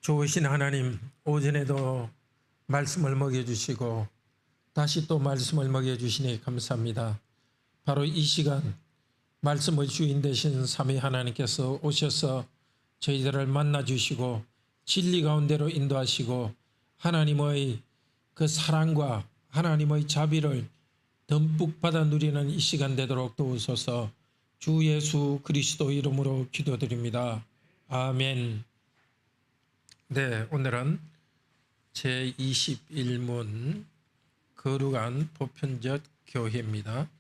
좋으신 하나님, 오전에도 말씀을 먹여주시고 다시 또 말씀을 먹여주시니 감사합니다. 바로 이 시간 말씀의 주인 되신 삼위 하나님께서 오셔서 저희들을 만나주시고 진리 가운데로 인도하시고 하나님의 그 사랑과 하나님의 자비를 듬뿍 받아 누리는 이 시간 되도록 도우소서. 주 예수 그리스도 이름으로 기도드립니다. 아멘. 네, 오늘은 제21문 거룩한 보편적 교회입니다.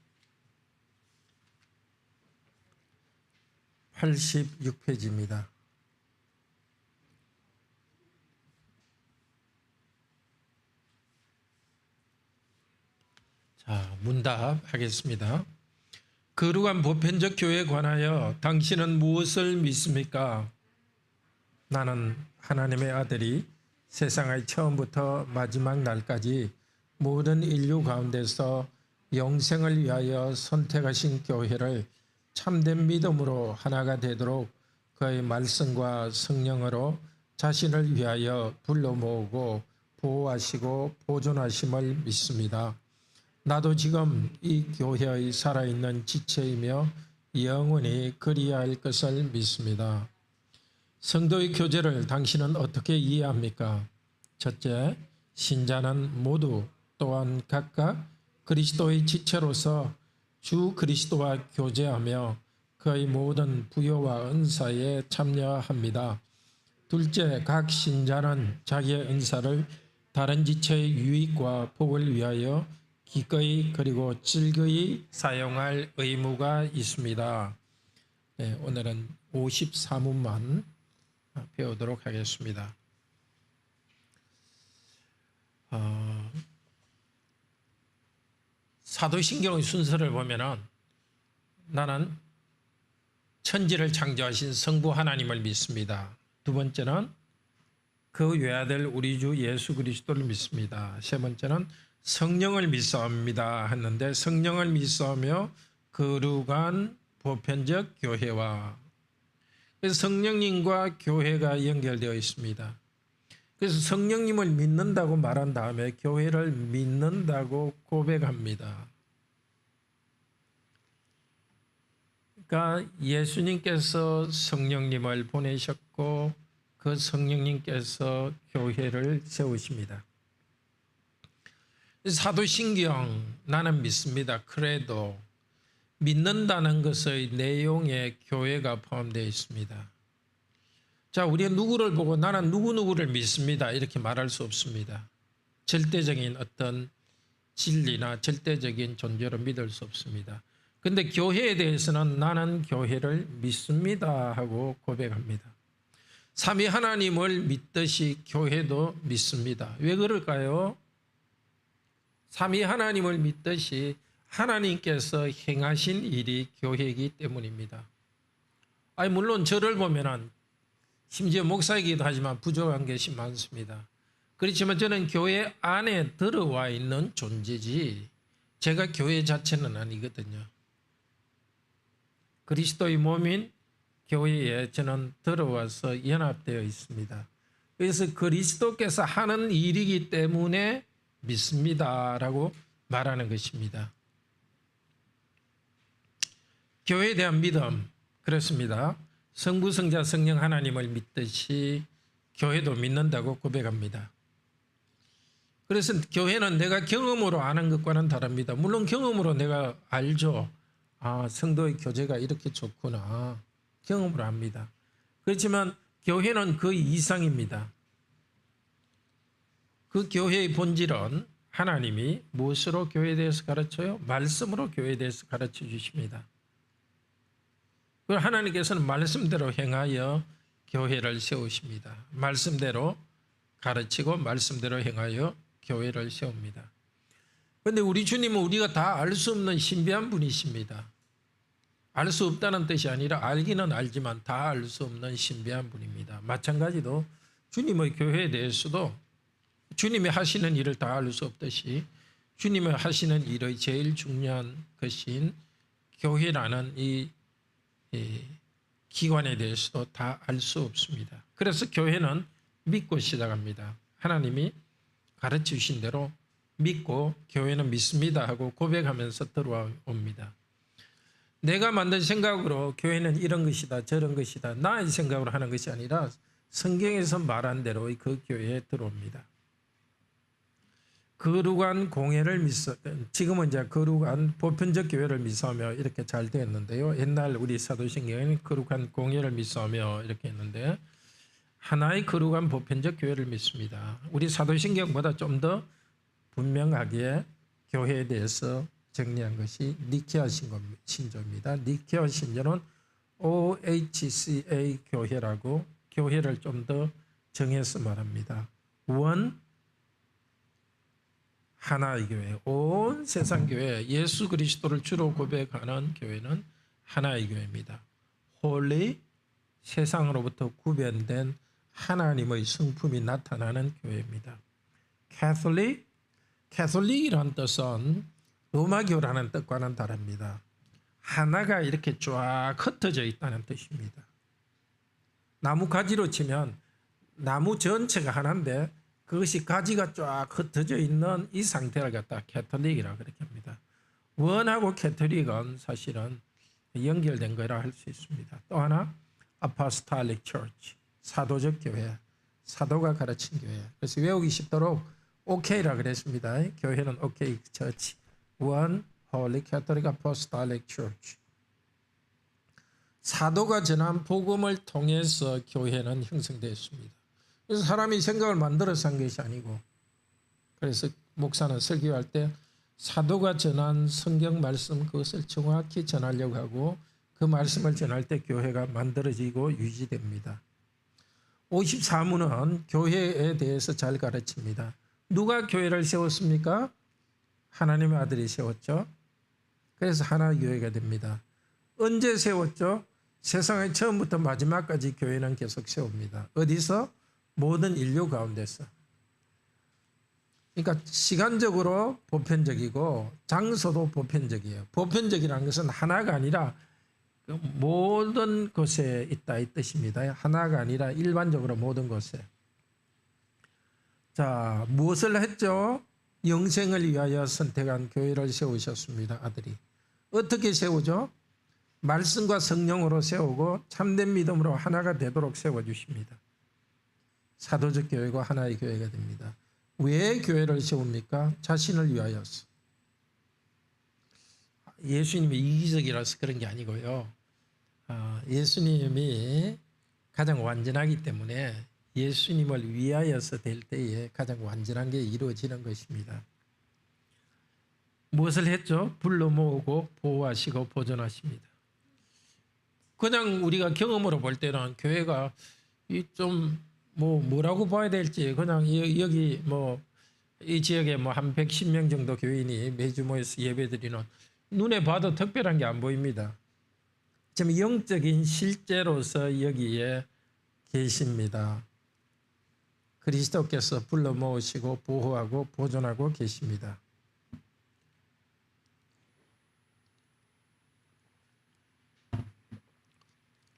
86페이지입니다. 자, 문답 하겠습니다. 거룩한 보편적 교회에 관하여 당신은 무엇을 믿습니까? 나는 하나님의 아들이 세상의 처음부터 마지막 날까지 모든 인류 가운데서 영생을 위하여 선택하신 교회를 참된 믿음으로 하나가 되도록 그의 말씀과 성령으로 자신을 위하여 불러 모으고 보호하시고 보존하심을 믿습니다. 나도 지금 이 교회의 살아있는 지체이며 영원히 그리해야 할 것을 믿습니다. 성도의 교제를 당신은 어떻게 이해합니까? 첫째, 신자는 모두 또한 각각 그리스도의 지체로서 주 그리스도와 교제하며 그의 모든 부요와 은사에 참여합니다. 둘째, 각 신자는 자기의 은사를 다른 지체의 유익과 복을 위하여 기꺼이 그리고 즐거이 사용할 의무가 있습니다. 네, 오늘은 54문만 배우도록 하겠습니다. 사도신경의 순서를 보면은 나는 천지를 창조하신 성부 하나님을 믿습니다. 두 번째는 그 외아들 우리 주 예수 그리스도를 믿습니다. 세 번째는 성령을 믿사옵니다 했는데 성령을 믿사오며 거룩한 보편적 교회와 그래서 성령님과 교회가 연결되어 있습니다. 그래서 성령님을 믿는다고 말한 다음에 교회를 믿는다고 고백합니다. 그러니까 예수님께서 성령님을 보내셨고 그 성령님께서 교회를 세우십니다. 사도신경 나는 믿습니다. 그래도 믿는다는 것의 내용에 교회가 포함되어 있습니다. 자, 우리가 누구를 보고 나는 누구누구를 믿습니다 이렇게 말할 수 없습니다. 절대적인 어떤 진리나 절대적인 존재로 믿을 수 없습니다. 그런데 교회에 대해서는 나는 교회를 믿습니다 하고 고백합니다. 삼위 하나님을 믿듯이 교회도 믿습니다. 왜 그럴까요? 삼위 하나님을 믿듯이 하나님께서 행하신 일이 교회이기 때문입니다. 아니 물론 저를 보면은 심지어 목사이기도 하지만 부족한 것이 많습니다. 그렇지만 저는 교회 안에 들어와 있는 존재지 제가 교회 자체는 아니거든요. 그리스도의 몸인 교회에 저는 들어와서 연합되어 있습니다. 그래서 그리스도께서 하는 일이기 때문에 믿습니다라고 말하는 것입니다. 교회에 대한 믿음 그렇습니다. 성부, 성자, 성령 하나님을 믿듯이 교회도 믿는다고 고백합니다. 그래서 교회는 내가 경험으로 아는 것과는 다릅니다. 물론 경험으로 내가 알죠. 아, 성도의 교제가 이렇게 좋구나. 경험으로 압니다. 그렇지만 교회는 그 이상입니다. 그 교회의 본질은 하나님이 무엇으로 교회에 대해서 가르쳐요? 말씀으로 교회에 대해서 가르쳐 주십니다. 하나님께서는 말씀대로 행하여 교회를 세우십니다. 말씀대로 가르치고 말씀대로 행하여 교회를 세웁니다. 그런데 우리 주님은 우리가 다 알 수 없는 신비한 분이십니다. 알 수 없다는 뜻이 아니라 알기는 알지만 다 알 수 없는 신비한 분입니다. 마찬가지로 주님의 교회에 대해서도 주님이 하시는 일을 다 알 수 없듯이 주님이 하시는 일의 제일 중요한 것인 교회라는 이 기관에 대해서도 다 알 수 없습니다. 그래서 교회는 믿고 시작합니다. 하나님이 가르쳐 주신 대로 믿고 교회는 믿습니다 하고 고백하면서 들어옵니다. 내가 만든 생각으로 교회는 이런 것이다 저런 것이다 나의 생각으로 하는 것이 아니라 성경에서 말한 대로 그 교회에 들어옵니다. 거룩한 공예를 지금은 이제 거룩한 보편적 교회를 미소하며 이렇게 잘 되었는데요. 옛날 우리 사도신경에는 거룩한 공예를 미소하며 이렇게 했는데 하나의 거룩한 보편적 교회를 믿습니다. 우리 사도신경보다 좀 더 분명하게 교회에 대해서 정리한 것이 니케아 신조입니다. 니케아 신조는 OHCA 교회라고 교회를 좀 더 정해서 말합니다. 원 하나의 교회, 온 세상 교회, 예수 그리스도를 주로 고백하는 교회는 하나의 교회입니다. 홀리, 세상으로부터 구별된 하나님의 성품이 나타나는 교회입니다. 캐톨릭이라는 뜻은 로마교라는 뜻과는 다릅니다. 하나가 이렇게 쫙 흩어져 있다는 뜻입니다. 나무 가지로 치면 나무 전체가 하나인데 그것이 가지가 쫙 흩어져 있는 이 상태를 갖다 캐톨릭이라고 그렇게 합니다. 원하고 캐톨릭은 사실은 연결된 거라 할 수 있습니다. 또 하나 아포스톨릭 처치, 사도적 교회, 사도가 가르친 교회. 그래서 외우기 쉽도록 OK라 그랬습니다. 교회는 OK 처치, One Holy Catholic Apostolic Church. 사도가 전한 복음을 통해서 교회는 형성되었습니다. 그래서 사람이 생각을 만들어서 한 것이 아니고, 그래서 목사는 설교할 때 사도가 전한 성경 말씀 그것을 정확히 전하려고 하고 그 말씀을 전할 때 교회가 만들어지고 유지됩니다. 54문은 교회에 대해서 잘 가르칩니다. 누가 교회를 세웠습니까? 하나님의 아들이 세웠죠. 그래서 하나의 교회가 됩니다. 언제 세웠죠? 세상의 처음부터 마지막까지 교회는 계속 세웁니다. 어디서? 모든 인류 가운데서. 그러니까 시간적으로 보편적이고 장소도 보편적이에요. 보편적이라는 것은 하나가 아니라 모든 곳에 있다 이 뜻입니다. 하나가 아니라 일반적으로 모든 곳에. 자, 무엇을 했죠? 영생을 위하여 선택한 교회를 세우셨습니다. 아들이. 어떻게 세우죠? 말씀과 성령으로 세우고 참된 믿음으로 하나가 되도록 세워주십니다. 사도적 교회가 하나의 교회가 됩니다. 왜 교회를 세웁니까? 자신을 위하여서. 예수님이 이기적이라서 그런 게 아니고요. 예수님이 가장 완전하기 때문에 예수님을 위하여서 될 때에 가장 완전한 게 이루어지는 것입니다. 무엇을 했죠? 불러 모으고 보호하시고 보존하십니다. 그냥 우리가 경험으로 볼 때는 교회가 좀 뭐라고 봐야 될지 그냥 여기 이 지역에 한 110명 정도 교인이 매주 모여서 예배드리는 눈에 봐도 특별한 게 안 보입니다. 지금 영적인 실제로서 여기에 계십니다. 그리스도께서 불러 모으시고 보호하고 보존하고 계십니다.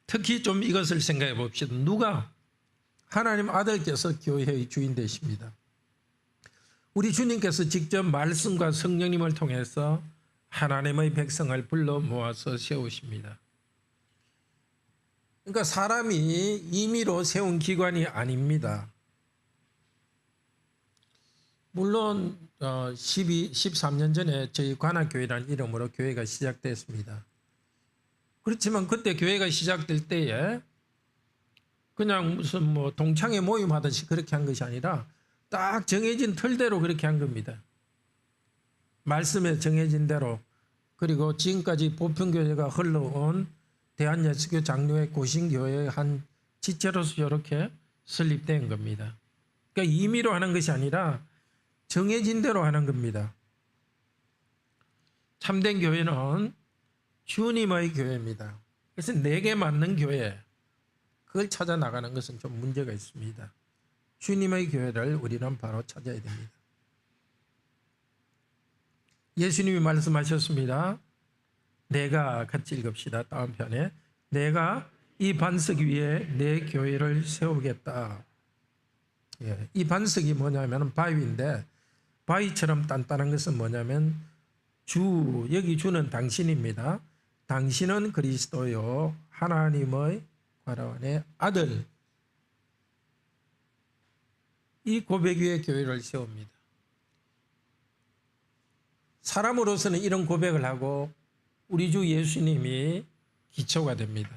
특히 좀 이것을 생각해 봅시다. 누가? 하나님 아들께서 교회의 주인 되십니다. 우리 주님께서 직접 말씀과 성령님을 통해서 하나님의 백성을 불러 모아서 세우십니다. 그러니까 사람이 임의로 세운 기관이 아닙니다. 물론 13년 전에 저희 관악교회라는 이름으로 교회가 시작됐습니다. 그렇지만 그때 교회가 시작될 때에 그냥 무슨 동창회 모임하듯이 그렇게 한 것이 아니라 딱 정해진 틀대로 그렇게 한 겁니다. 말씀에 정해진 대로. 그리고 지금까지 보편교회가 흘러온 대한예수교 장로회 고신교회의 한 지체로서 이렇게 설립된 겁니다. 그러니까 임의로 하는 것이 아니라 정해진 대로 하는 겁니다. 참된 교회는 주님의 교회입니다. 그래서 내게 맞는 교회, 그걸 찾아 나가는 것은 좀 문제가 있습니다. 주님의 교회를 우리는 바로 찾아야 됩니다. 예수님이 말씀하셨습니다. 내가 같이 읽읍시다. 다음 편에 내가 이 반석 위에 내 교회를 세우겠다. 예, 이 반석이 뭐냐면 바위인데 바위처럼 단단한 것은 뭐냐면 여기 주는 당신입니다. 당신은 그리스도요 하나님의 과로원의 아들. 이 고백 위에 교회를 세웁니다. 사람으로서는 이런 고백을 하고 우리 주 예수님이 기초가 됩니다.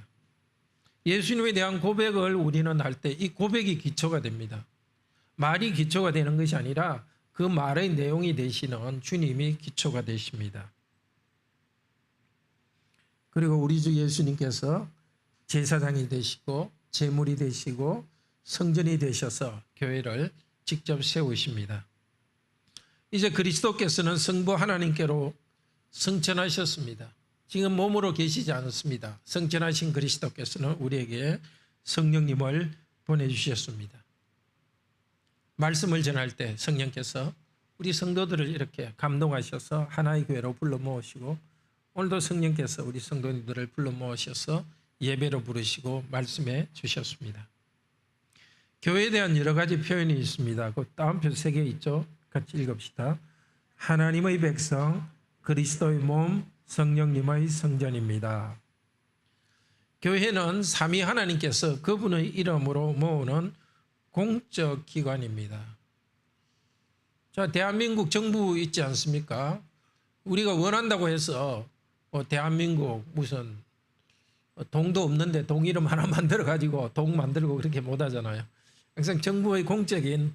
예수님에 대한 고백을 우리는 할 때 이 고백이 기초가 됩니다. 말이 기초가 되는 것이 아니라 그 말의 내용이 되시는 주님이 기초가 되십니다. 그리고 우리 주 예수님께서 제사장이 되시고 제물이 되시고 성전이 되셔서 교회를 직접 세우십니다. 이제 그리스도께서는 성부 하나님께로 승천하셨습니다. 지금 몸으로 계시지 않습니다. 승천하신 그리스도께서는 우리에게 성령님을 보내주셨습니다. 말씀을 전할 때 성령께서 우리 성도들을 이렇게 감동하셔서 하나의 교회로 불러 모으시고 오늘도 성령께서 우리 성도님들을 불러 모으셔서 예배로 부르시고 말씀해 주셨습니다. 교회에 대한 여러 가지 표현이 있습니다. 그 다음표 3개 있죠. 같이 읽읍시다. 하나님의 백성, 그리스도의 몸, 성령님의 성전입니다. 교회는 삼위 하나님께서 그분의 이름으로 모으는 공적 기관입니다. 자, 대한민국 정부 있지 않습니까? 우리가 원한다고 해서 대한민국 무슨 동도 없는데 동 이름 하나 만들어 가지고 동 만들고 그렇게 못 하잖아요. 항상 정부의 공적인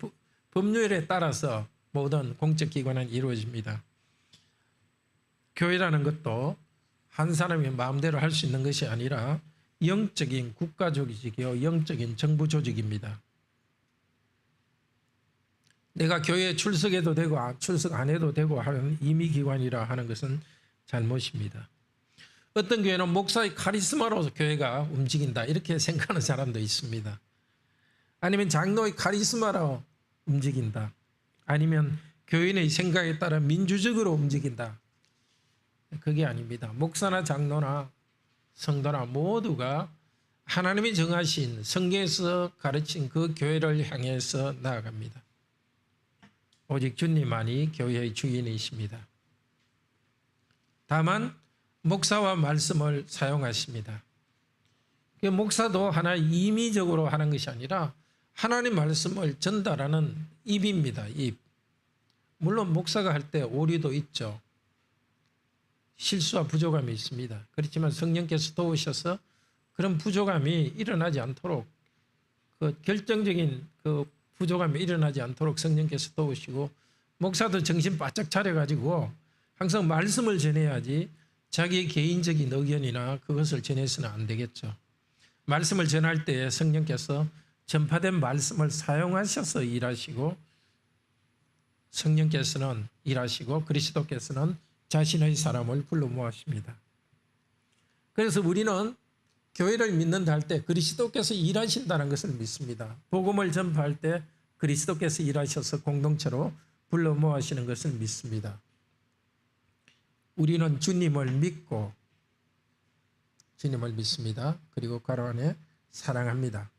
법률에 따라서 모든 공적 기관은 이루어집니다. 교회라는 것도 한 사람이 마음대로 할 수 있는 것이 아니라 영적인 국가 조직이요 영적인 정부 조직입니다. 내가 교회에 출석해도 되고 출석 안 해도 되고 하는 임의기관이라 하는 것은 잘못입니다. 어떤 교회는 목사의 카리스마로 교회가 움직인다 이렇게 생각하는 사람도 있습니다. 아니면 장로의 카리스마로 움직인다. 아니면 교인의 생각에 따라 민주적으로 움직인다. 그게 아닙니다. 목사나 장로나 성도나 모두가 하나님이 정하신 성경에서 가르친 그 교회를 향해서 나아갑니다. 오직 주님만이 교회의 주인이십니다. 다만 목사와 말씀을 사용하십니다. 목사도 하나의 임의적으로 하는 것이 아니라 하나님 말씀을 전달하는 입입니다. 입. 물론 목사가 할 때 오류도 있죠. 실수와 부족함이 있습니다. 그렇지만 성령께서 도우셔서 그런 부족함이 일어나지 않도록 그 결정적인 그 부족함이 일어나지 않도록 성령께서 도우시고 목사도 정신 바짝 차려가지고 항상 말씀을 전해야지 자기의 개인적인 의견이나 그것을 전해서는 안 되겠죠. 말씀을 전할 때 성령께서 전파된 말씀을 사용하셔서 일하시고 성령께서는 일하시고 그리스도께서는 자신의 사람을 불러 모으십니다. 그래서 우리는 교회를 믿는다 할 때 그리스도께서 일하신다는 것을 믿습니다. 복음을 전파할 때 그리스도께서 일하셔서 공동체로 불러 모으시는 것을 믿습니다. 우리는 주님을 믿고 주님을 믿습니다. 그리고 가로 안에 사랑합니다.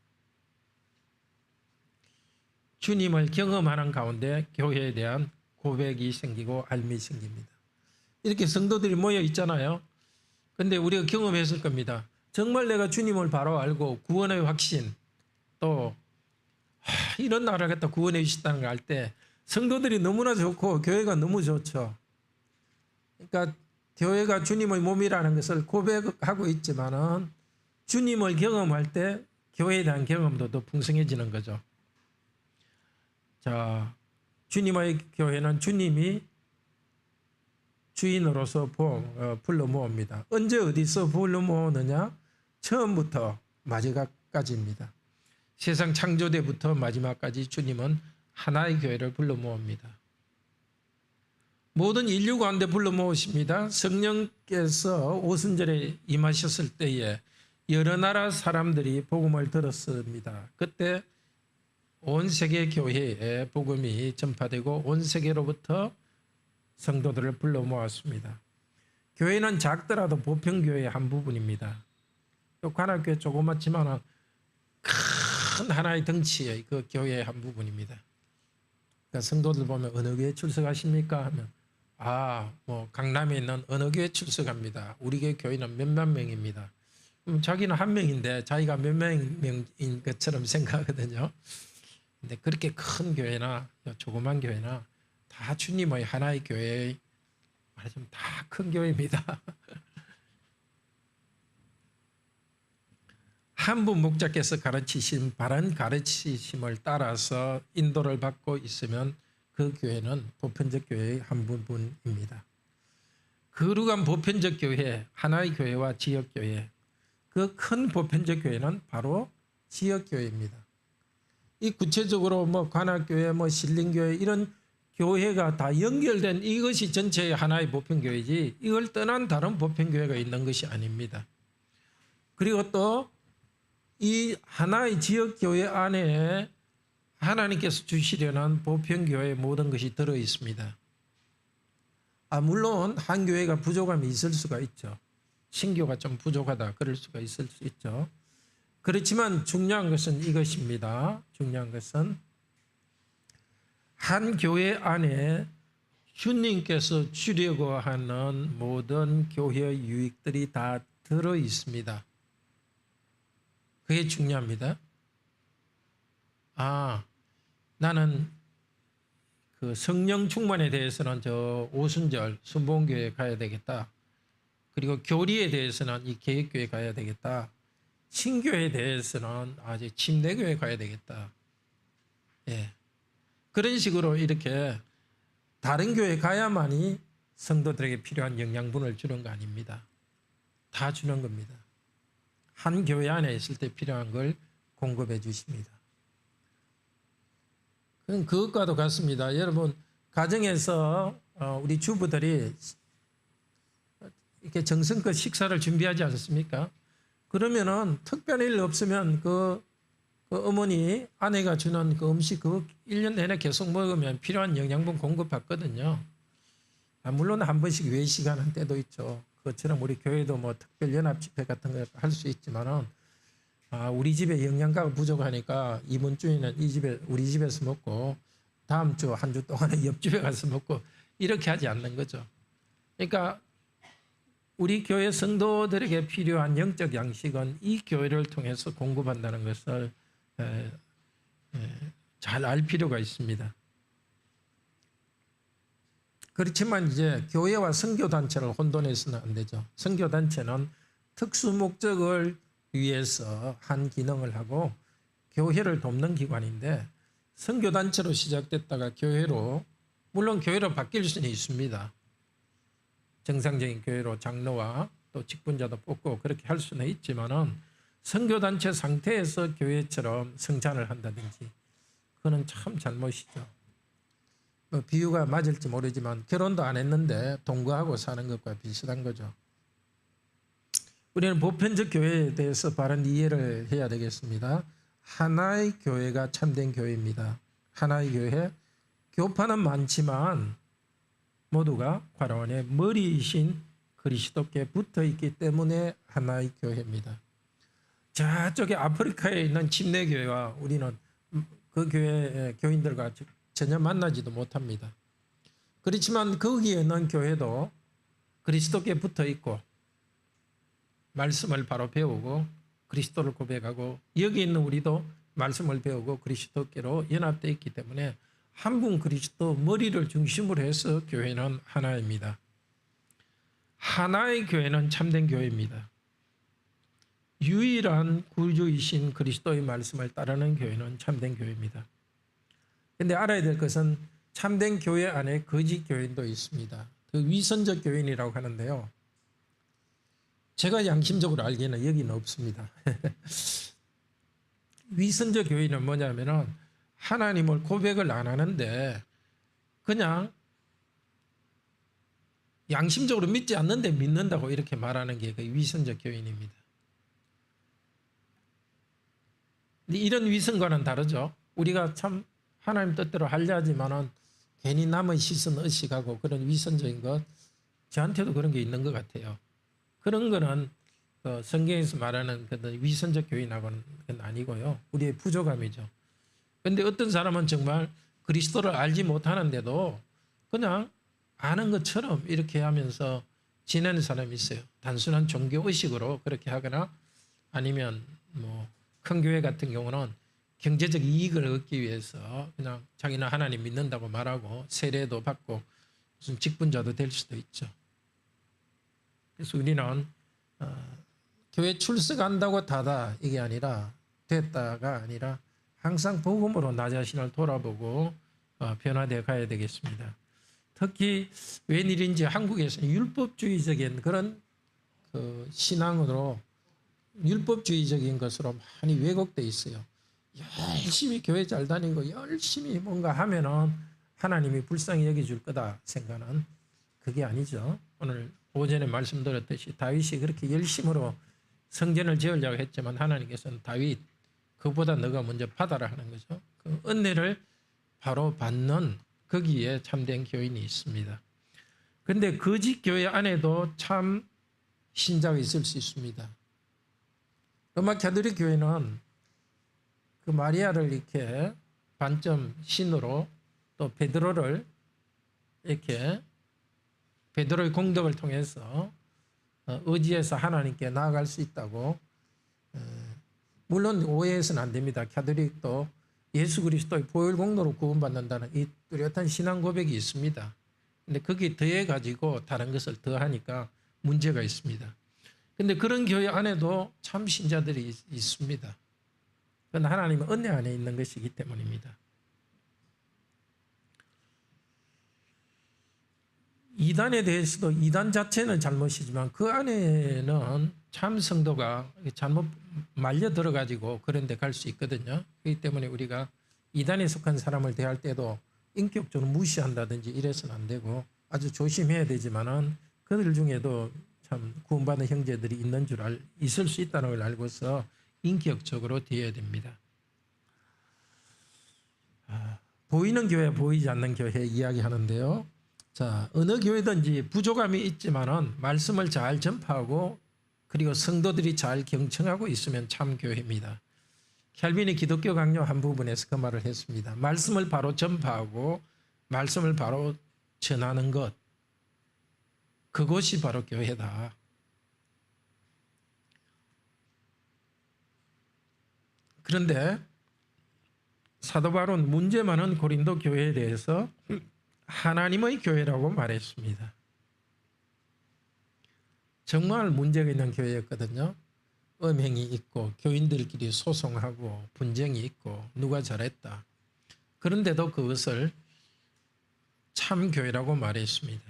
주님을 경험하는 가운데 교회에 대한 고백이 생기고 알미 생깁니다. 이렇게 성도들이 모여 있잖아요. 그런데 우리가 경험했을 겁니다. 정말 내가 주님을 바로 알고 구원의 확신 또 이런 나라를 갖다 구원해 주셨다는 걸 알 때 성도들이 너무나 좋고 교회가 너무 좋죠. 그러니까 교회가 주님의 몸이라는 것을 고백하고 있지만은 주님을 경험할 때 교회에 대한 경험도 더 풍성해지는 거죠. 자, 주님의 교회는 주님이 주인으로서 불러 모읍니다. 언제 어디서 불러 모으느냐? 처음부터 마지막까지입니다. 세상 창조대부터 마지막까지 주님은 하나의 교회를 불러 모읍니다. 모든 인류 가운데 불러 모으십니다. 성령께서 오순절에 임하셨을 때에 여러 나라 사람들이 복음을 들었습니다. 그때 온 세계 교회에 복음이 전파되고 온 세계로부터 성도들을 불러 모았습니다. 교회는 작더라도 보편교회의 한 부분입니다. 또 관악교회 조그맣지만 큰 하나의 덩치의 그 교회의 한 부분입니다. 그러니까 성도들 보면 어느 교회 출석하십니까 하면 뭐 강남에 있는 어느 교회 출석합니다. 우리 교회는 몇몇 명입니다. 자기는 한 명인데 자기가 몇 명인 것처럼 생각하거든요. 근데 그렇게 큰 교회나 조그만 교회나 다 주님의 하나의 교회의 말하자면 다 큰 교회입니다. 한 분 목자께서 가르치신 바른 가르치심을 따라서 인도를 받고 있으면 그 교회는 보편적 교회의 한 부분입니다. 거룩한 보편적 교회, 하나의 교회와 지역교회, 그 큰 보편적 교회는 바로 지역교회입니다. 이 구체적으로 뭐 관악교회, 뭐 신림교회 이런 교회가 다 연결된 이것이 전체의 하나의 보편교회지 이걸 떠난 다른 보편교회가 있는 것이 아닙니다. 그리고 또 이 하나의 지역교회 안에 하나님께서 주시려는 보편교회의 모든 것이 들어 있습니다. 물론 한 교회가 부족함이 있을 수가 있죠. 신교가 좀 부족하다 그럴 수가 있을 수 있죠. 그렇지만 중요한 것은 이것입니다. 중요한 것은 한 교회 안에 주님께서 주려고 하는 모든 교회의 유익들이 다 들어 있습니다. 그게 중요합니다. 나는 그 성령 충만에 대해서는 저 오순절 순복음교회 가야 되겠다. 그리고 교리에 대해서는 이 개혁교회 가야 되겠다. 신교에 대해서는 아직 침례교회 가야 되겠다. 예. 그런 식으로 이렇게 다른 교회 가야만이 성도들에게 필요한 영양분을 주는 거 아닙니다. 다 주는 겁니다. 한 교회 안에 있을 때 필요한 걸 공급해 주십니다. 그럼 그것과도 같습니다. 여러분 가정에서 우리 주부들이 이렇게 정성껏 식사를 준비하지 않습니까? 그러면은 특별한 일 없으면 그 어머니 아내가 주는 그 음식 그거 1년 내내 계속 먹으면 필요한 영양분 공급받거든요. 물론 한 번씩 외식하는 때도 있죠. 그것처럼 우리 교회도 뭐 특별 연합 집회 같은 거 할 수 있지만은 우리 집에 영양가가 부족하니까 이번 주에는 우리 집에서 먹고 다음 주 한 주 동안은 옆집에 가서 먹고 이렇게 하지 않는 거죠. 그러니까 우리 교회 성도들에게 필요한 영적 양식은 이 교회를 통해서 공급한다는 것을 잘 알 필요가 있습니다. 그렇지만 이제 교회와 선교단체를 혼돈해서는 안 되죠. 선교단체는 특수 목적을 위해서 한 기능을 하고 교회를 돕는 기관인데 선교단체로 시작됐다가 교회로 물론 교회로 바뀔 수는 있습니다. 정상적인 교회로 장로와 또 직분자도 뽑고 그렇게 할 수는 있지만은 선교단체 상태에서 교회처럼 성찬을 한다든지 그거는 참 잘못이죠. 뭐 비유가 맞을지 모르지만 결혼도 안 했는데 동거하고 사는 것과 비슷한 거죠. 우리는 보편적 교회에 대해서 바른 이해를 해야 되겠습니다. 하나의 교회가 참된 교회입니다. 하나의 교회, 교파는 많지만 모두가 바로원의 머리이신 그리스도께 붙어있기 때문에 하나의 교회입니다. 저쪽에 아프리카에 있는 침례교회와 우리는 그 교회 교인들과 전혀 만나지도 못합니다. 그렇지만 거기에 있는 교회도 그리스도께 붙어있고 말씀을 바로 배우고 그리스도를 고백하고 여기 있는 우리도 말씀을 배우고 그리스도께로 연합되어 있기 때문에 한 분 그리스도 머리를 중심으로 해서 교회는 하나입니다. 하나의 교회는 참된 교회입니다. 유일한 구주이신 그리스도의 말씀을 따르는 교회는 참된 교회입니다. 그런데 알아야 될 것은 참된 교회 안에 거짓 교인도 있습니다. 그 위선적 교인이라고 하는데요. 제가 양심적으로 알기에는 여기는 없습니다. 위선적 교인은 뭐냐면은 하나님을 고백을 안 하는데 그냥 양심적으로 믿지 않는데 믿는다고 이렇게 말하는 게 그 위선적 교인입니다. 이런 위선과는 다르죠. 우리가 참 하나님 뜻대로 하려 하지만은 괜히 남의 시선 의식하고 그런 위선적인 것 저한테도 그런 게 있는 것 같아요. 그런 거는 성경에서 말하는 그 위선적 교인하고는 아니고요. 우리의 부족함이죠. 그런데 어떤 사람은 정말 그리스도를 알지 못하는데도 그냥 아는 것처럼 이렇게 하면서 지내는 사람이 있어요. 단순한 종교 의식으로 그렇게 하거나 아니면 뭐 큰 교회 같은 경우는 경제적 이익을 얻기 위해서 그냥 자기는 하나님 믿는다고 말하고 세례도 받고 무슨 직분자도 될 수도 있죠. 그래서 우리는 교회 출석한다고 다다 이게 아니라 됐다가 아니라 항상 복음으로 나 자신을 돌아보고 변화되어 가야 되겠습니다. 특히 웬일인지 한국에서는 율법주의적인 그런 그 신앙으로 율법주의적인 것으로 많이 왜곡되어 있어요. 열심히 교회 잘 다니고 열심히 뭔가 하면은 하나님이 불쌍히 여겨줄 거다 생각은 그게 아니죠. 오늘 오전에 말씀드렸듯이 다윗이 그렇게 열심으로 성전을 지으려고 했지만 하나님께서는 다윗 그보다 너가 먼저 받아라 하는 거죠. 그 은혜를 바로 받는 거기에 참된 교인이 있습니다. 그런데 거짓 교회 안에도 참 신자가 있을 수 있습니다. 로마 가톨릭 교회는 그 마리아를 이렇게 반점 신으로 또 베드로를 이렇게 베드로의 공덕을 통해서 의지해서 하나님께 나아갈 수 있다고 물론 오해해서는 안 됩니다. 가톨릭도 예수 그리스도의 보혈 공로로 구원받는다는 이 뚜렷한 신앙 고백이 있습니다. 근데 거기에 더해 가지고 다른 것을 더하니까 문제가 있습니다. 근데 그런 교회 안에도 참 신자들이 있습니다. 그건 하나님의 은혜 안에 있는 것이기 때문입니다. 이단에 대해서도 이단 자체는 잘못이지만 그 안에는 참 성도가 잘못 말려 들어가지고 그런 데 갈 수 있거든요. 그렇기 때문에 우리가 이단에 속한 사람을 대할 때도 인격적으로 무시한다든지 이래서는 안 되고 아주 조심해야 되지만은 그들 중에도 참 구원받은 형제들이 있는 있을 수 있다는 걸 알고서 인격적으로 대해야 됩니다. 보이는 교회, 보이지 않는 교회 이야기하는데요. 자, 어느 교회든지 부족함이 있지만은 말씀을 잘 전파하고 그리고 성도들이 잘 경청하고 있으면 참 교회입니다. 켈빈이 기독교 강요 한 부분에서 그 말을 했습니다. 말씀을 바로 전파하고 말씀을 바로 전하는 것, 그것이 바로 교회다. 그런데 사도 바울은 문제 많은 고린도 교회에 대해서 하나님의 교회라고 말했습니다. 정말 문제가 있는 교회였거든요. 음행이 있고 교인들끼리 소송하고 분쟁이 있고 누가 잘했다. 그런데도 그것을 참 교회라고 말했습니다.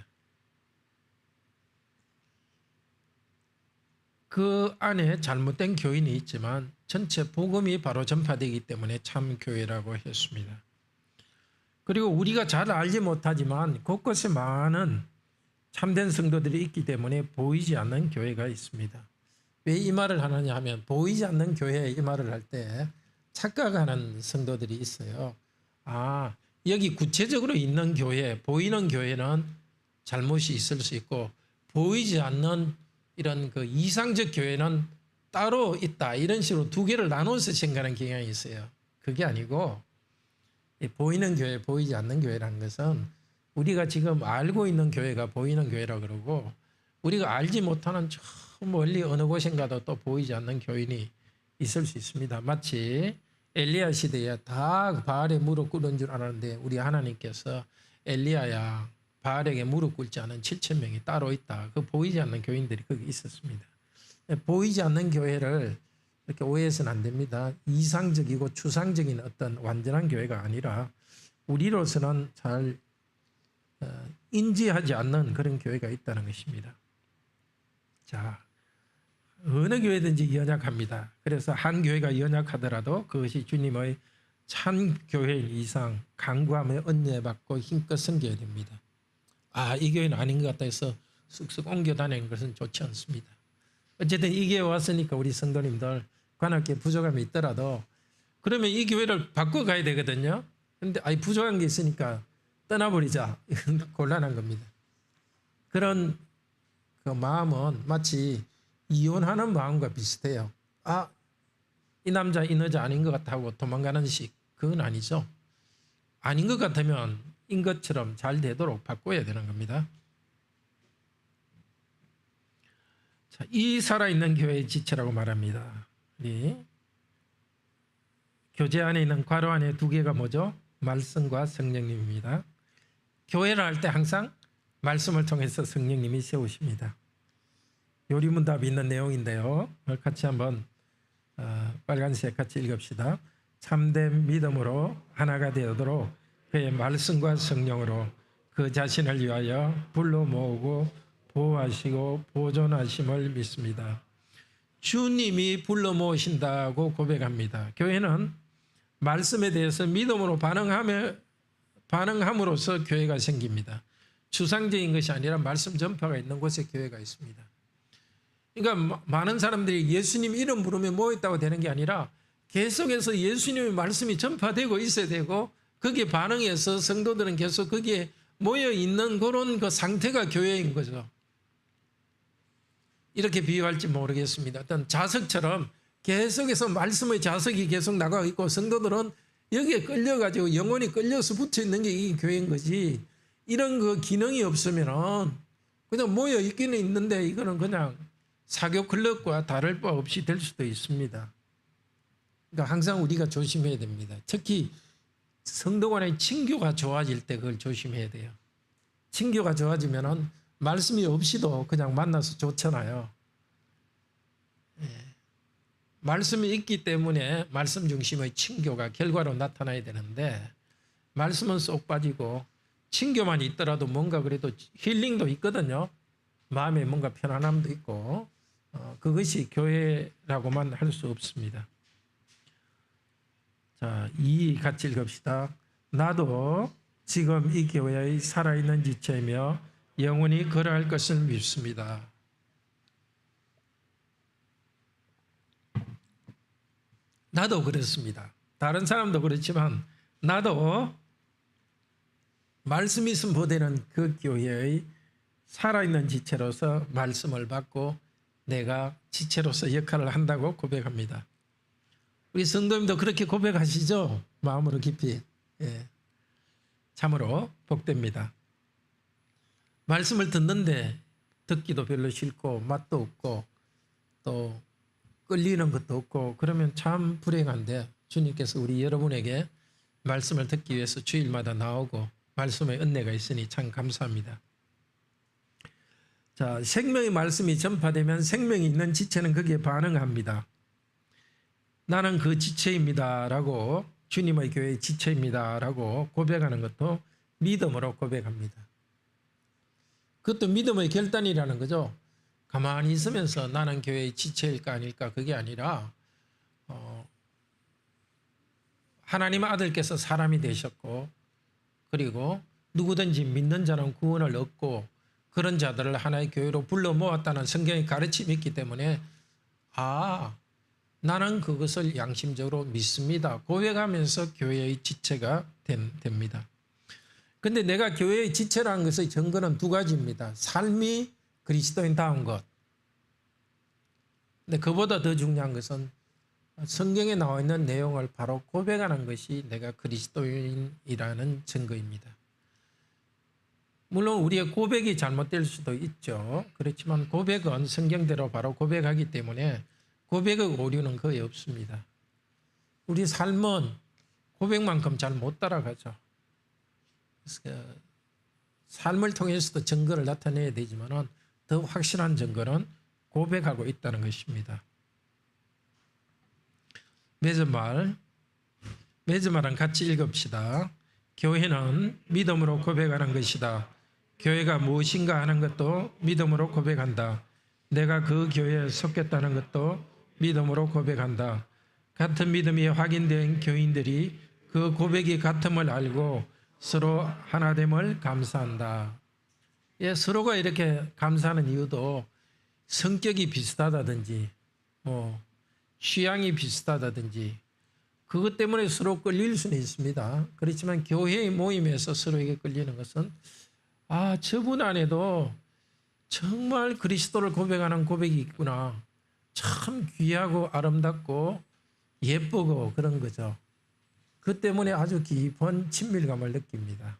그 안에 잘못된 교인이 있지만 전체 복음이 바로 전파되기 때문에 참 교회라고 했습니다. 그리고 우리가 잘 알지 못하지만 곳곳에 많은 참된 성도들이 있기 때문에 보이지 않는 교회가 있습니다. 왜 이 말을 하느냐 하면 보이지 않는 교회에 이 말을 할 때 착각하는 성도들이 있어요. 아, 여기 구체적으로 있는 교회, 보이는 교회는 잘못이 있을 수 있고 보이지 않는 이런 그 이상적 교회는 따로 있다. 이런 식으로 두 개를 나눠서 생각하는 경향이 있어요. 그게 아니고 보이는 교회, 보이지 않는 교회라는 것은 우리가 지금 알고 있는 교회가 보이는 교회라고 그러고 우리가 알지 못하는 저 멀리 어느 곳인가도 또 보이지 않는 교인이 있을 수 있습니다. 마치 엘리야 시대에 다 바알에 무릎 꿇은 줄 알았는데 우리 하나님께서 엘리야야 바알에게 무릎 꿇지 않은 7,000명이 따로 있다. 그 보이지 않는 교인들이 거기 있었습니다. 보이지 않는 교회를 이렇게 오해해서는 안 됩니다. 이상적이고 추상적인 어떤 완전한 교회가 아니라 우리로서는 잘 인지하지 않는 그런 교회가 있다는 것입니다. 자, 어느 교회든지 연약합니다. 그래서 한 교회가 연약하더라도 그것이 주님의 참 교회인 이상 간구함에 은혜받고 힘껏 섬겨야 됩니다. 아, 이 교회는 아닌 것 같다 해서 쑥쑥 옮겨 다니는 것은 좋지 않습니다. 어쨌든 이 교회 왔으니까 우리 성도님들 관할교회 부족함이 있더라도 그러면 이 교회를 바꿔가야 되거든요. 그런데 부족한 게 있으니까 떠나버리자. 이건 곤란한 겁니다. 그런 그 마음은 마치 이혼하는 마음과 비슷해요. 아, 이 남자 이 여자 아닌 것 같다고 도망가는 식. 그건 아니죠. 아닌 것 같으면 인 것처럼 잘 되도록 바꿔야 되는 겁니다. 자, 이 살아있는 교회의 지체라고 말합니다. 교재 안에 있는 괄호 안에 두 개가 뭐죠? 말씀과 성령님입니다. 교회를 할 때 항상 말씀을 통해서 성령님이 세우십니다. 요리문답이 있는 내용인데요. 같이 한번 빨간색 같이 읽읍시다. 참된 믿음으로 하나가 되도록 그의 말씀과 성령으로 그 자신을 위하여 불러 모으고 보호하시고 보존하심을 믿습니다. 주님이 불러 모으신다고 고백합니다. 교회는 말씀에 대해서 믿음으로 반응함으로써 교회가 생깁니다. 추상적인 것이 아니라 말씀 전파가 있는 곳에 교회가 있습니다. 그러니까 많은 사람들이 예수님 이름 부르면 뭐 있다고 되는 게 아니라 계속해서 예수님의 말씀이 전파되고 있어야 되고 거기에 반응해서 성도들은 계속 거기에 모여 있는 그런 그 상태가 교회인 거죠. 이렇게 비유할지 모르겠습니다. 어떤 자석처럼 계속해서 말씀의 자석이 계속 나가고 있고 성도들은 여기에 끌려가지고 영혼이 끌려서 붙어 있는 게 이 교회인 거지. 이런 그 기능이 없으면은 그냥 모여 있기는 있는데 이거는 그냥 사교 클럽과 다를 바 없이 될 수도 있습니다. 그러니까 항상 우리가 조심해야 됩니다. 특히 성도 간의 친교가 좋아질 때 그걸 조심해야 돼요. 친교가 좋아지면은 말씀이 없이도 그냥 만나서 좋잖아요. 말씀이 있기 때문에 말씀 중심의 친교가 결과로 나타나야 되는데 말씀은 쏙 빠지고 친교만 있더라도 뭔가 그래도 힐링도 있거든요. 마음에 뭔가 편안함도 있고 그것이 교회라고만 할 수 없습니다. 자, 2 같이 읽읍시다. 나도 지금 이 교회의 살아있는 지체이며 영원히 걸어갈 것을 믿습니다. 나도 그렇습니다. 다른 사람도 그렇지만 나도 말씀이 선포되는 그 교회의 살아있는 지체로서 말씀을 받고 내가 지체로서 역할을 한다고 고백합니다. 우리 성도님도 그렇게 고백하시죠? 마음으로 깊이. 참으로 복됩니다. 말씀을 듣는데 듣기도 별로 싫고 맛도 없고 또 끌리는 것도 없고 그러면 참 불행한데 주님께서 우리 여러분에게 말씀을 듣기 위해서 주일마다 나오고 말씀의 은혜가 있으니 참 감사합니다. 자, 생명의 말씀이 전파되면 생명이 있는 지체는 거기에 반응합니다. 나는 그 지체입니다 라고 주님의 교회의 지체입니다 라고 고백하는 것도 믿음으로 고백합니다. 그것도 믿음의 결단이라는 거죠. 가만히 있으면서 나는 교회의 지체일까 아닐까 그게 아니라 하나님 아들께서 사람이 되셨고 그리고 누구든지 믿는 자는 구원을 얻고 그런 자들을 하나의 교회로 불러 모았다는 성경의 가르침이 있기 때문에 나는 그것을 양심적으로 믿습니다. 고백하면서 교회의 지체가 됩니다. 그런데 내가 교회의 지체라는 것의 증거는 두 가지입니다. 삶이 그리스도인다운 것. 근데 그보다 더 중요한 것은 성경에 나와 있는 내용을 바로 고백하는 것이 내가 그리스도인이라는 증거입니다. 물론 우리의 고백이 잘못될 수도 있죠. 그렇지만 고백은 성경대로 바로 고백하기 때문에 고백의 오류는 거의 없습니다. 우리 삶은 고백만큼 잘 못 따라가죠. 삶을 통해서도 증거를 나타내야 되지만 더 확실한 증거는 고백하고 있다는 것입니다. 맺은말은 같이 읽읍시다. 교회는 믿음으로 고백하는 것이다. 교회가 무엇인가 하는 것도 믿음으로 고백한다. 내가 그 교회에 속했다는 것도 믿음으로 고백한다. 같은 믿음이 확인된 교인들이 그 고백이 같음을 알고 서로 하나됨을 감사한다. 서로가 이렇게 감사하는 이유도 성격이 비슷하다든지 취향이 비슷하다든지 그것 때문에 서로 끌릴 수는 있습니다. 그렇지만 교회의 모임에서 서로에게 끌리는 것은 저분 안에도 정말 그리스도를 고백하는 고백이 있구나. 참 귀하고 아름답고 예쁘고 그런 거죠. 그 때문에 아주 깊은 친밀감을 느낍니다.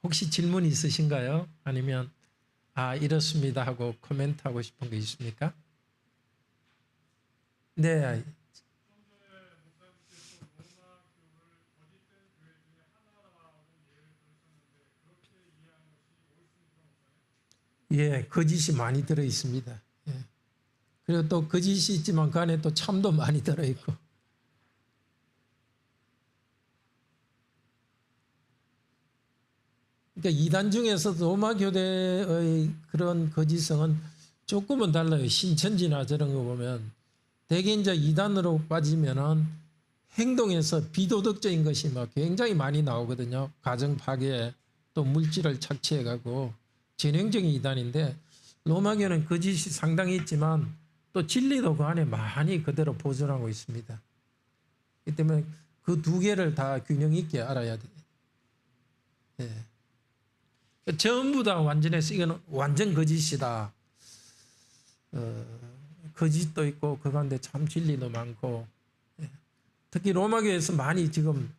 혹시 질문 있으신가요? 아니면 이렇습니다 하고 코멘트하고 싶은 거 있습니까? 네. 예, 거짓이 많이 들어 있습니다. 예. 그리고 또 거짓이 있지만 그 안에 또 참도 많이 들어 있고. 그러니까 이단 중에서도 로마 교대의 그런 거짓성은 조금은 달라요. 신천지나 저런 거 보면 대개 이제 이단으로 빠지면은 행동에서 비도덕적인 것이 막 굉장히 많이 나오거든요. 가정 파괴, 또 물질을 착취해가고 전형적인 이단인데 로마교는 거짓이 상당히 있지만 또 진리도 그 안에 많이 그대로 보존하고 있습니다. 그렇기 때문에 그 두 개를 다 균형 있게 알아야 돼요. 예. 전부 다 완전해서 이거는 완전 거짓이다. 거짓도 있고 그 가운데 참 진리도 많고, 특히 로마교에서 많이 지금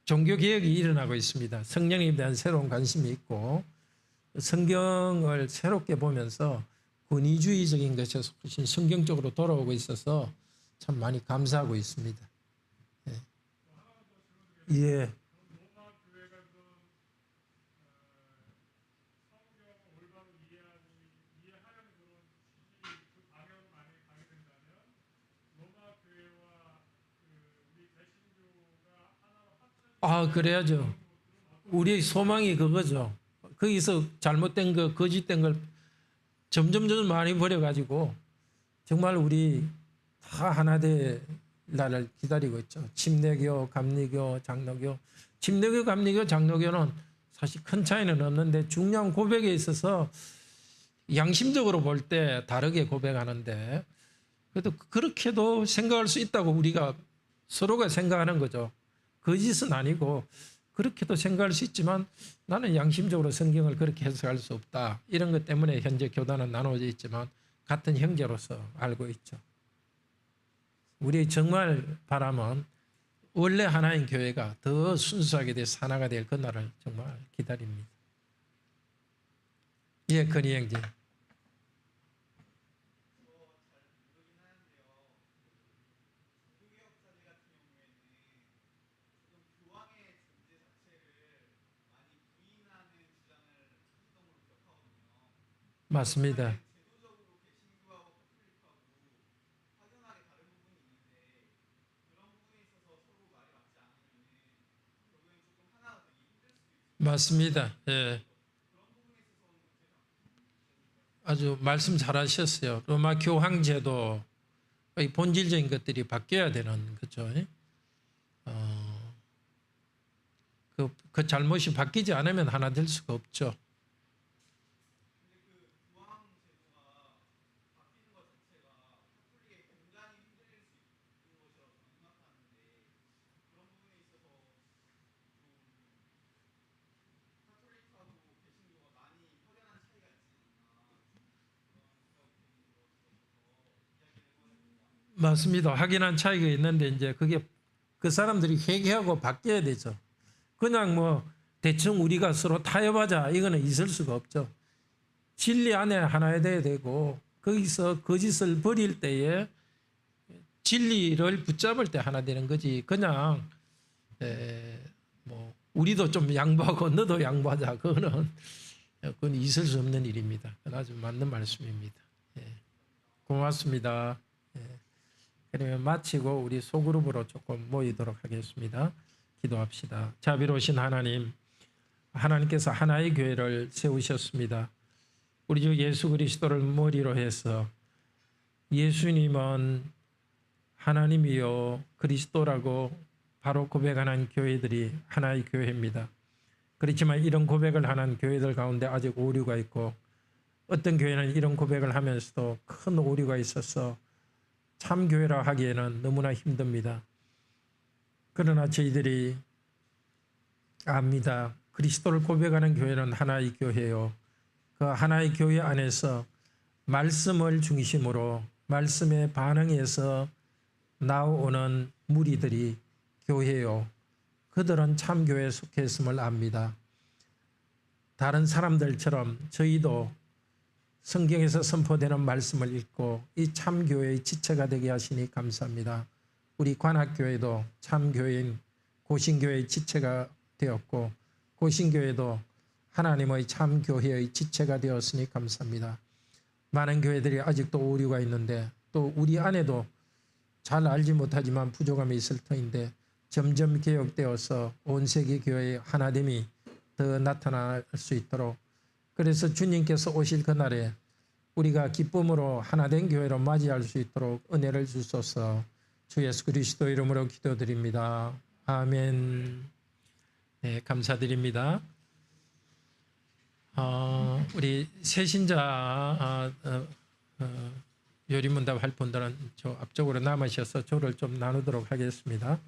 종교개혁이 일어나고 있습니다. 성령에 대한 새로운 관심이 있고 성경을 새롭게 보면서 권위주의적인 것에서 훨씬 성경적으로 돌아오고 있어서 참 많이 감사하고 있습니다. 예. 그래야죠. 우리의 소망이 그거죠. 거기서 잘못된 거, 거짓된 걸 점점 많이 버려가지고 정말 우리 다 하나 될 날을 기다리고 있죠. 침례교, 감리교, 장로교. 침례교, 감리교, 장로교는 사실 큰 차이는 없는데 중요한 고백에 있어서 양심적으로 볼 때 다르게 고백하는데 그래도 그렇게도 생각할 수 있다고 우리가 서로가 생각하는 거죠. 거짓은 아니고 그렇게도 생각할 수 있지만 나는 양심적으로 성경을 그렇게 해석할 수 없다. 이런 것 때문에 현재 교단은 나눠져 있지만 같은 형제로서 알고 있죠. 우리 정말 바람은 원래 하나인 교회가 더 순수하게 돼서 하나가 될 그날을 정말 기다립니다. 예, 건희 형제. 맞습니다. 맞습니다. 예. 아주 말씀 잘하셨어요. 로마 교황제도 본질적인 것들이 바뀌어야 되는 거죠. 그 잘못이 바뀌지 않으면 하나 될 수가 없죠. 맞습니다. 확연한 차이가 있는데 이제 그게 그 사람들이 회개하고 바뀌어야 되죠. 그냥 뭐 대충 우리가 서로 타협하자 이거는 있을 수가 없죠. 진리 안에 하나가 돼야 되고 거기서 거짓을 버릴 때에 진리를 붙잡을 때 하나 되는 거지. 그냥 뭐 우리도 좀 양보하고 너도 양보하자. 그건 있을 수 없는 일입니다. 그건 아주 맞는 말씀입니다. 고맙습니다. 그러면 마치고 우리 소그룹으로 조금 모이도록 하겠습니다. 기도합시다. 자비로우신 하나님, 하나님께서 하나의 교회를 세우셨습니다. 우리 주 예수 그리스도를 머리로 해서 예수님은 하나님이요 그리스도라고 바로 고백하는 교회들이 하나의 교회입니다. 그렇지만 이런 고백을 하는 교회들 가운데 아직 오류가 있고 어떤 교회는 이런 고백을 하면서도 큰 오류가 있어서 참 교회라 하기에는 너무나 힘듭니다. 그러나 저희들이 압니다. 그리스도를 고백하는 교회는 하나의 교회요. 그 하나의 교회 안에서 말씀을 중심으로 말씀에 반응해서 나오는 무리들이 교회요. 그들은 참 교회에 속해 있음을 압니다. 다른 사람들처럼 저희도 성경에서 선포되는 말씀을 읽고 이 참 교회의 지체가 되게 하시니 감사합니다. 우리 관악교회도 참 교회인 고신교회의 지체가 되었고 고신교회도 하나님의 참 교회의 지체가 되었으니 감사합니다. 많은 교회들이 아직도 오류가 있는데 또 우리 안에도 잘 알지 못하지만 부족함이 있을 터인데 점점 개혁되어서 온 세계 교회의 하나됨이 더 나타날 수 있도록, 그래서 주님께서 오실 그날에 우리가 기쁨으로 하나된 교회로 맞이할 수 있도록 은혜를 주소서. 주 예수 그리스도 이름으로 기도드립니다. 아멘. 네, 감사드립니다. 우리 새신자 요리문답 할 분들은 저 앞쪽으로 남으셔서 조를 좀 나누도록 하겠습니다.